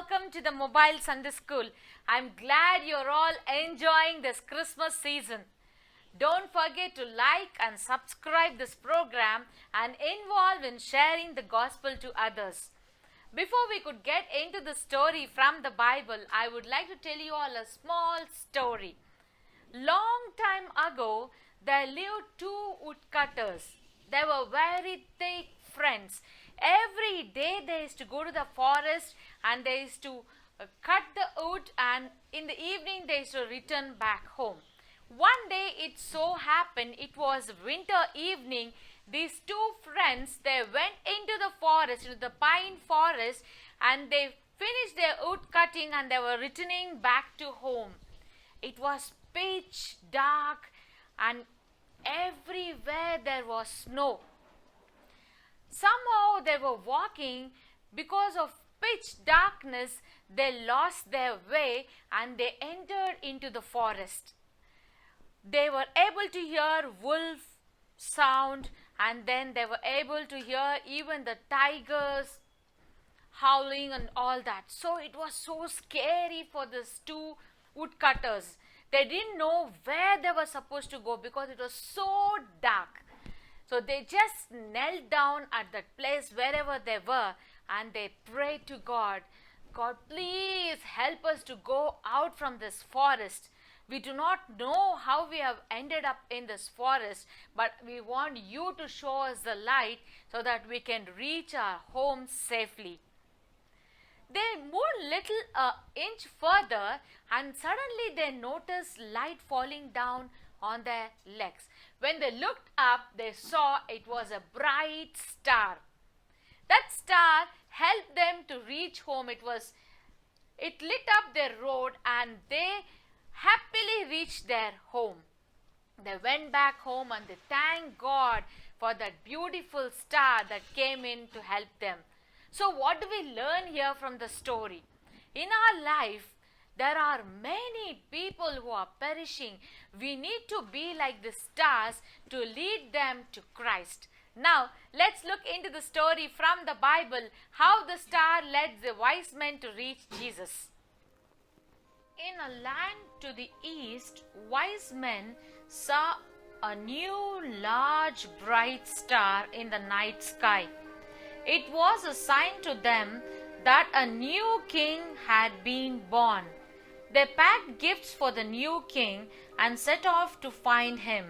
welcome to the Mobile Sunday School. I'm glad you're all enjoying this Christmas season. Don't forget to like and subscribe this program and involve in sharing the gospel to others. Before we could get into the story from the Bible, I would like to tell you all a small story. Long time ago, there lived two woodcutters. They were very thick friends. Every day they used to go to the forest and they used to cut the wood, and in the evening they used to return back home. One day it so happened, it was winter evening. These two friends, they went into the forest, into the pine forest, and they finished their wood cutting and they were returning back to home. It was pitch dark and everywhere there was snow. Somehow they were walking, because of pitch darkness they lost their way and they entered into the forest. They were able to hear wolf sound, and then they were able to hear even the tigers howling and all that. So it was so scary for these two woodcutters. They didn't know where they were supposed to go because it was so dark. So they just knelt down at that place wherever they were and they prayed to God, God, please help us to go out from this forest. We do not know how we have ended up in this forest, but we want you to show us the light so that we can reach our home safely. They moved little inch further and suddenly they noticed light falling down on their legs. When they looked up, they saw it was a bright star. That star helped them to reach home. It lit up their road and they happily reached their home. They went back home and they thanked God for that beautiful star that came in to help them. So what do we learn here from the story? In our life, there are many people who are perishing. We need to be like the stars to lead them to Christ. Now, let's look into the story from the Bible, how the star led the wise men to reach Jesus. In a land to the east, wise men saw a new large bright star in the night sky. It was a sign to them that a new king had been born. They packed gifts for the new king and set off to find him.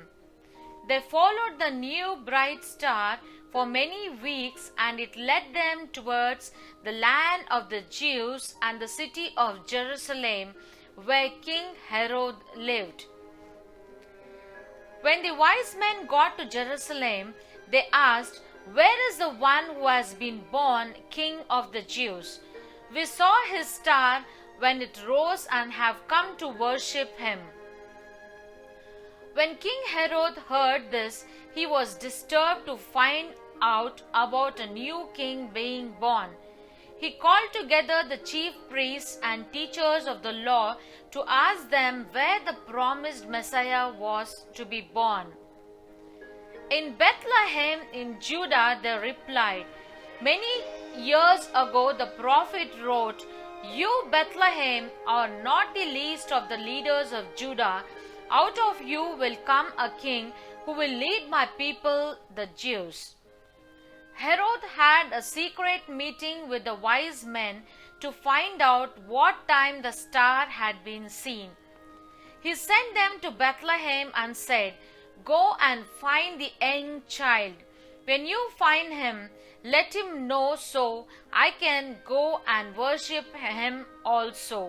They followed the new bright star for many weeks, and it led them towards the land of the Jews and the city of Jerusalem, where King Herod lived. When the wise men got to Jerusalem, they asked, "Where is the one who has been born King of the Jews? We saw his star when it rose and have come to worship him." When King Herod heard this, he was disturbed to find out about a new king being born. He called together the chief priests and teachers of the law to ask them where the promised Messiah was to be born. "In Bethlehem in Judah," they replied. "Many years ago the prophet wrote, 'You, Bethlehem, are not the least of the leaders of Judah. Out of you will come a king who will lead my people, the Jews.'" Herod had a secret meeting with the wise men to find out what time the star had been seen. He sent them to Bethlehem and said, "Go and find the young child. When you find him, let him know so I can go and worship him also."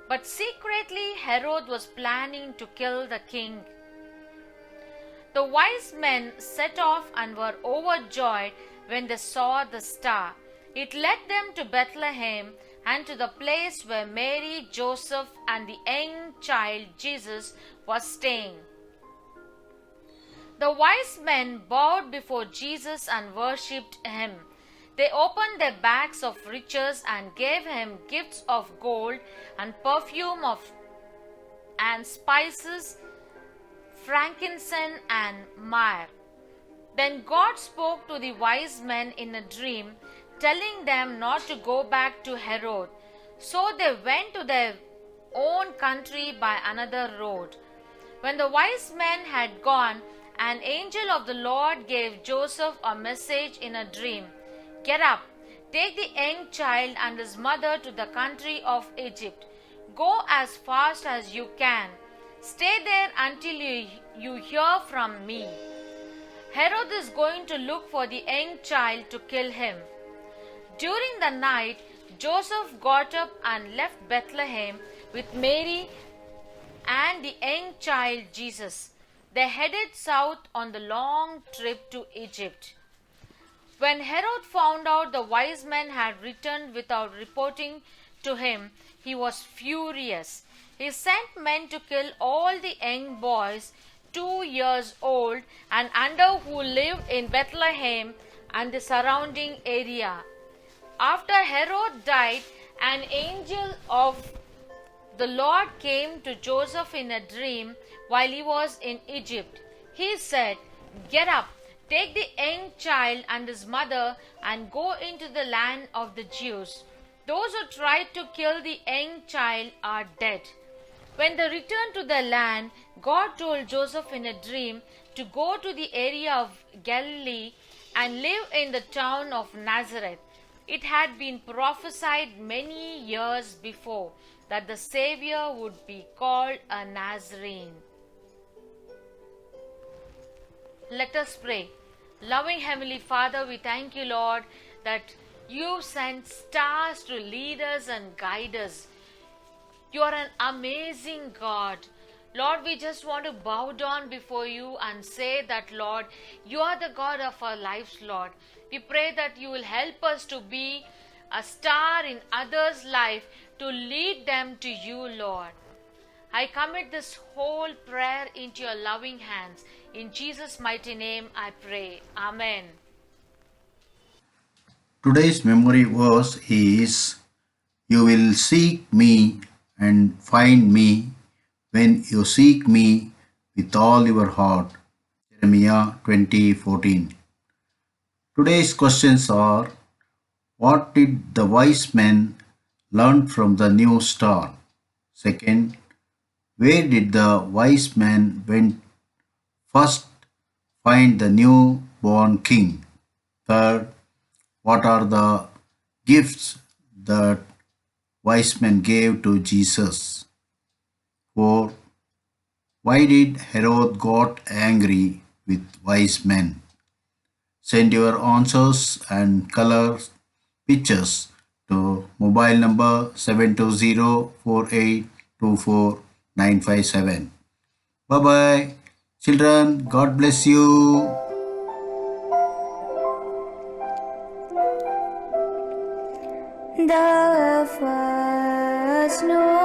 But secretly Herod was planning to kill the king. The wise men set off and were overjoyed when they saw the star. It led them to Bethlehem and to the place where Mary, Joseph, and the young child Jesus was staying. The wise men bowed before Jesus and worshipped him. They opened their bags of riches and gave him gifts of gold and perfume and spices, frankincense and myrrh. Then God spoke to the wise men in a dream, telling them not to go back to Herod. So they went to their own country by another road. When the wise men had gone, an angel of the Lord gave Joseph a message in a dream. Get up, take the young child and his mother to the country of Egypt. Go as fast as you can. Stay there until you hear from me. Herod is going to look for the young child to kill him. During the night, Joseph got up and left Bethlehem with Mary and the young child Jesus. They headed south on the long trip to Egypt. When Herod found out the wise men had returned without reporting to him, he was furious. He sent men to kill all the young boys 2 years old and under who lived in Bethlehem and the surrounding area. After Herod died, an angel of the Lord came to Joseph in a dream while he was in Egypt. He said, Get up, take the young child and his mother and go into the land of the Jews. Those who tried to kill the young child are dead. When they returned to the land, God told Joseph in a dream to go to the area of Galilee and live in the town of Nazareth. It had been prophesied many years before that the Savior would be called a Nazarene. Let us pray. Loving Heavenly Father, we thank you, Lord, that you sent stars to lead us and guide us. You are an amazing God. Lord, we just want to bow down before you and say that, Lord, you are the God of our lives, Lord. We pray that you will help us to be a star in others' life to lead them to you, Lord. I commit this whole prayer into your loving hands. In Jesus' mighty name I pray. Amen. Today's memory verse is, You will seek me and find me when you seek me with all your heart. Jeremiah 20:14. Today's questions are, what did the wise men learn from the new star? Second, where did the wise men went first find the newborn king? Third, what are the gifts that wise men gave to Jesus? 4. Why did Herod got angry with wise men? Send your answers and color pictures to mobile number 720-4824-957. Bye-bye. Children, God bless you. The first snow